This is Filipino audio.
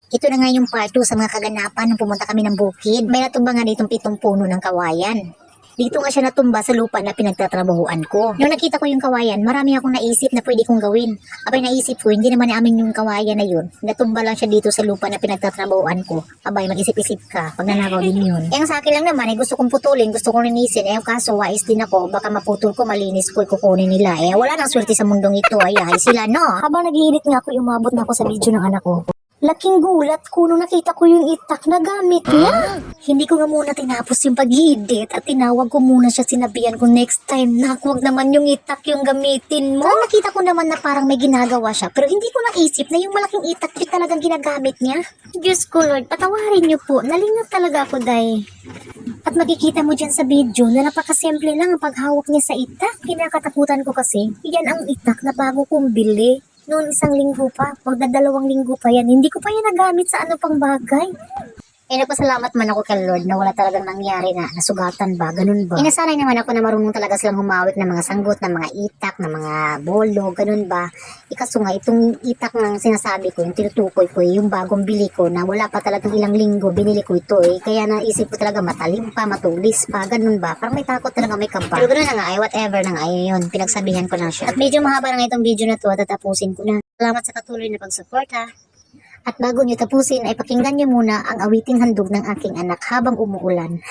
Ito na nga yung part 2 sa mga kaganapan nung pumunta kami ng bukid. May natumba nga ditong 7 puno ng kawayan. Dito nga siya natumba sa lupa na pinagtatrabahuan ko. Nung nakita ko yung kawayan, marami akong naisip na pwede kong gawin. Abay naisip ko, hindi naman namin yung kawayan na yun. Natumba lang siya dito sa lupa na pinagtatrabahuan ko. Abay, mag-isip-isip ka, pag nanakaw din yun. Eh, ang sa akin lang naman, gusto kong putulin, gusto kong linisin. Eh, kaso, wais din ako, baka maputol ko, malinis ko, kukunin nila. Eh, wala nang swerte sa mundong ito. Ay, sila, no? Habang nag-iinit nga ako, umabot na ako sa video ng anak ko. Laking gulat ko nung nakita ko yung itak na gamit niya. Hindi ko nga muna tinapos yung pag-edit at tinawag ko muna siya, sinabihan ko next time na huwag naman yung itak yung gamitin mo. Nakita ko naman na parang may ginagawa siya pero hindi ko naisip na yung malaking itak yung talagang ginagamit niya. Diyos ko Lord, patawarin niyo po. Nalingat talaga ako, day. At makikita mo dyan sa video na napakasimple lang ang paghawak niya sa itak. Kinakatakutan ko kasi, yan ang itak na bago kong bili. Noon 1 linggo pa, magdadalawang linggo pa yan. Hindi ko pa yan nagamit sa ano pang bagay. Eh, nagpasalamat man ako kay Lord na wala talagang nangyari na nasugatan ba, ganun ba? Inasanay naman ako na marunong talaga silang humawik ng mga sanggot, ng mga itak, ng mga bolo, ganun ba? Ikaso nga, itong itak ng sinasabi ko, yung tinutukoy ko, yung bagong bili ko na wala pa talagang ilang linggo, binili ko ito eh. Kaya naisip ko talaga matalim pa, matulis pa, ganun ba? Parang may takot talaga, may kaba. Pero ganun na nga, ay whatever na nga, yun, pinagsabihan ko na siya. At medyo mahaba na nga itong video na to at tatapusin ko na. Salamat sa patuloy na pag-support ha. At bago nyo tapusin ay pakinggan nyo muna ang awiting handog ng aking anak habang umuulan.